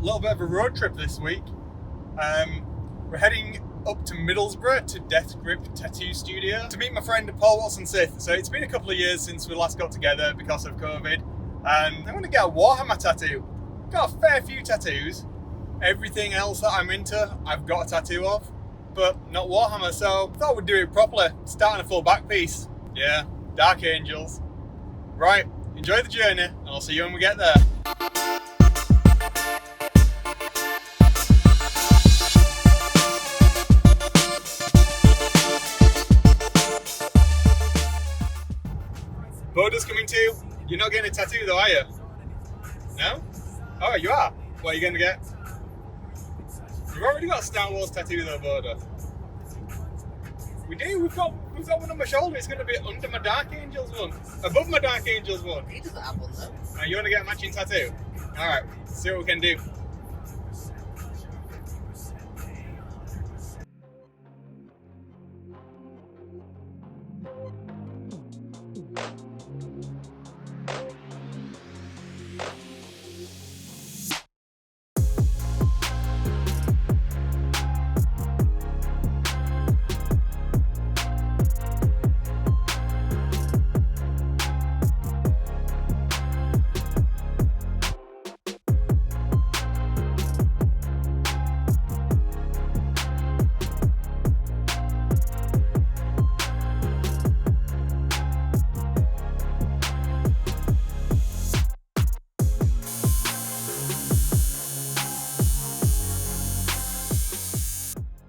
little bit of a road trip this week. We're heading up to Middlesbrough to Deathgrip Tattoo Studio to meet my friend Paul Watson-Sith. So it's been a couple of years since we last got together because of COVID, and I'm going to get a Warhammer tattoo. Got a fair few tattoos. Everything else that I'm into, I've got a tattoo of, but not Warhammer, so I thought we'd do it properly. Starting a full back piece. Yeah, Dark Angels. Right, enjoy the journey, and I'll see you when we get there. Boda's coming too. You're not getting a tattoo though, are you? No? Oh, you are? What are you going to get? We've already got a Star Wars tattoo though, Boda. We do, we've got one on my shoulder. It's going to be under my Dark Angels one. Above my Dark Angels one. He doesn't have one though. You want to get a matching tattoo? Alright, see what we can do.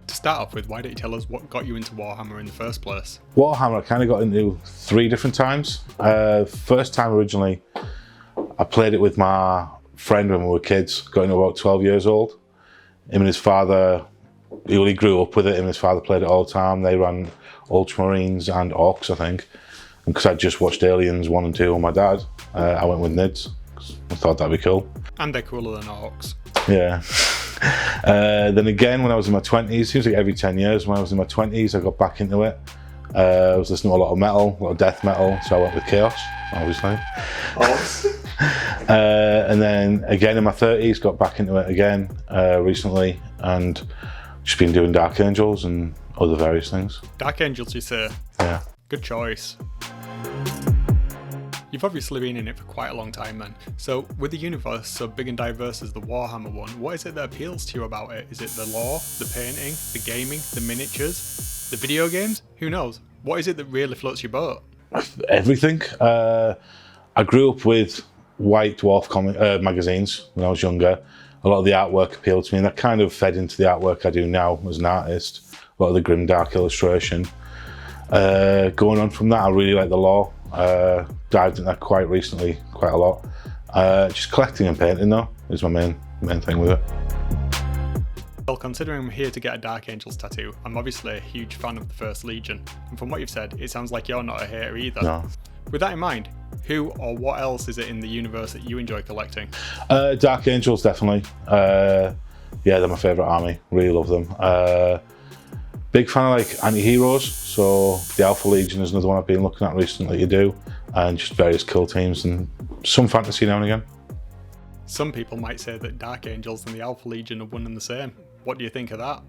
Start off with, why don't you tell us what got you into Warhammer in the first place? Warhammer I kind of got into 3 different times. First time originally, I played it with my friend when we were kids, got into about 12 years old. Him and his father, he only grew up with it, him and his father played it all the time. They ran Ultramarines and Orcs, I think. And because I'd just watched Aliens 1 and 2 with my dad, I went with Nids, because I thought that'd be cool. And they're cooler than Orcs. Yeah. Then again, when I was in my 20s, seems like every 10 years, when I was in my 20s, I got back into it. I was listening to a lot of metal, a lot of death metal, so I went with Chaos, obviously. And then again in my 30s, got back into it again recently, and just been doing Dark Angels and other various things. Dark Angels, you say? Yeah. Good choice. You've obviously been in it for quite a long time then. So with the universe so big and diverse as the Warhammer one, what is it that appeals to you about it? Is it the lore, the painting, the gaming, the miniatures, the video games? Who knows? What is it that really floats your boat? Everything. I grew up with White Dwarf magazines when I was younger. A lot of the artwork appealed to me, and that kind of fed into the artwork I do now as an artist. A lot of the grimdark illustration. Going on from that, I really like the lore. Dived into that quite recently, quite a lot. Just collecting and painting though is my main thing with it. Well, considering I'm here to get a Dark Angels tattoo, I'm obviously a huge fan of the First Legion, and from what you've said, it sounds like you're not a hater either. No. With that in mind, who or what else is it in the universe that you enjoy collecting? Dark Angels, definitely. Yeah, they're my favourite army, really love them. Big fan of like anti-heroes, so the Alpha Legion is another one I've been looking at recently to do, and just various kill teams and some fantasy now and again. Some people might say that Dark Angels and the Alpha Legion are one and the same. What do you think of that?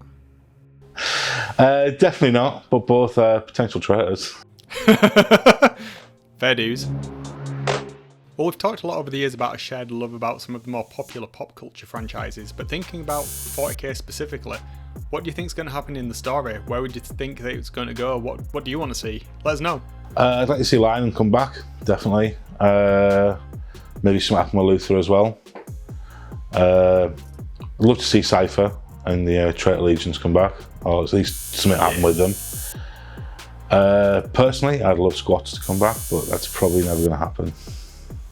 Definitely not, but both are potential traitors. Fair dues. Well, we've talked a lot over the years about a shared love about some of the more popular pop culture franchises, but thinking about 40k specifically, what do you think is going to happen in the story? Where would you think that it's going to go? What do you want to see? Let us know. I'd like to see Lion come back, definitely. Maybe something happen with Luther as well. I'd love to see Cypher and the Traitor Legions come back, or at least something happen with them. Personally, I'd love Squats to come back, but that's probably never going to happen.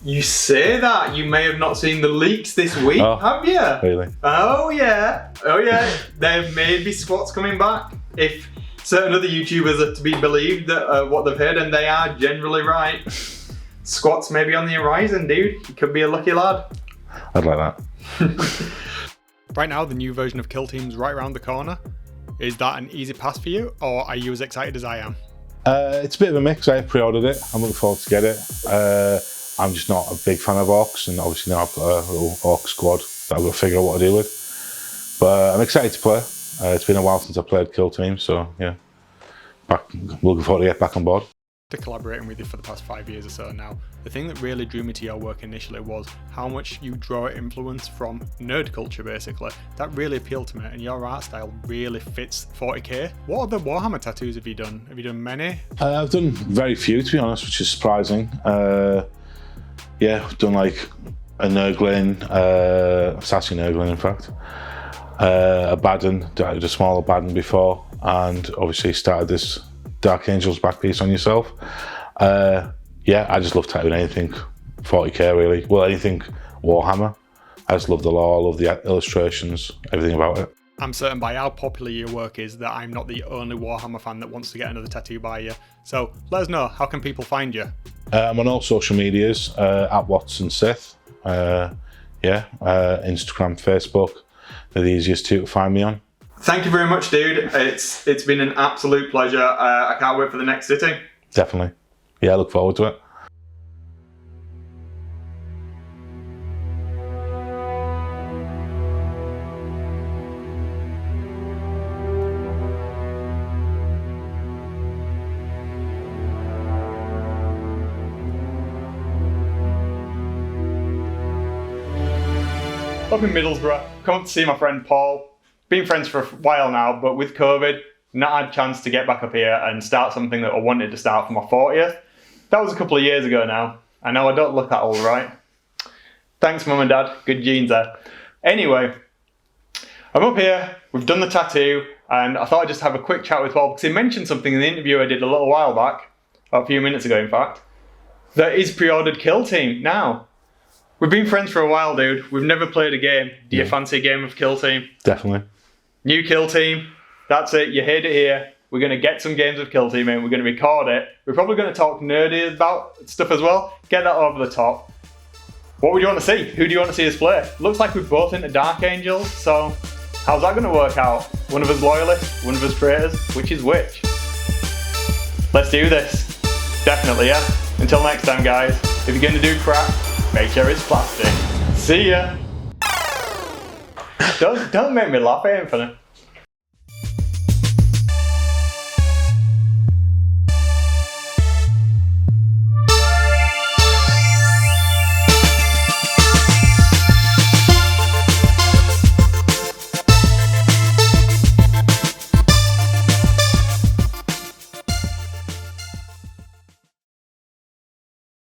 You say that? You may have not seen the leaks this week, have you? Really? Oh yeah. There may be Squats coming back. If certain other YouTubers are to be believed that what they've heard, and they are generally right. Squats may be on the horizon, dude. You could be a lucky lad. I'd like that. Right now, the new version of Kill Team's right around the corner. Is that an easy pass for you, or are you as excited as I am? It's a bit of a mix. I pre-ordered it. I'm looking forward to get it. I'm just not a big fan of orcs, and obviously now I've got a little orc squad that I've got to figure out what to do with. But I'm excited to play. It's been a while since I played Kill Team, so yeah, looking forward to get back on board. After collaborating with you for the past 5 years or so now, the thing that really drew me to your work initially was how much you draw influence from nerd culture, basically. That really appealed to me, and your art style really fits 40k. What other Warhammer tattoos have you done? Have you done many? I've done very few, to be honest, which is surprising. Yeah, I've done like a Nurglin, Sassy Nurglin in fact, a Baden, I did a smaller Baden before, and obviously started this Dark Angels back piece on yourself. Yeah, I just love tattooing anything 40k really. Well, anything Warhammer. I just love the lore, I love the illustrations, everything about it. I'm certain by how popular your work is that I'm not the only Warhammer fan that wants to get another tattoo by you. So let us know, how can people find you? I'm on all social medias, at Watson-Sith. Yeah, Instagram, Facebook, they're the easiest two to find me on. Thank you very much, dude. It's been an absolute pleasure. I can't wait for the next sitting. Definitely. Yeah, I look forward to it. Up in Middlesbrough, come up to see my friend Paul. Been friends for a while now, but with COVID, not had a chance to get back up here and start something that I wanted to start for my 40th. That was a couple of years ago now. I know I don't look that old, right? Thanks, Mum and Dad. Good genes there. Anyway, I'm up here, we've done the tattoo, and I thought I'd just have a quick chat with Paul because he mentioned something in the interview I did a little while back, a few minutes ago in fact, that he's pre-ordered Kill Team. Now, we've been friends for a while, dude. We've never played a game. Do you fancy a game of Kill Team? Definitely. New Kill Team. That's it. You heard it here. We're going to get some games of Kill Team in. We're going to record it. We're probably going to talk nerdy about stuff as well. Get that over the top. What would you want to see? Who do you want to see us play? Looks like we're both into Dark Angels, so how's that going to work out? One of us loyalists, one of us traitors. Which is which? Let's do this. Definitely, yeah. Until next time, guys. If you're going to do crap, make sure it's plastic. See ya. Don't make me laugh, it ain't funny.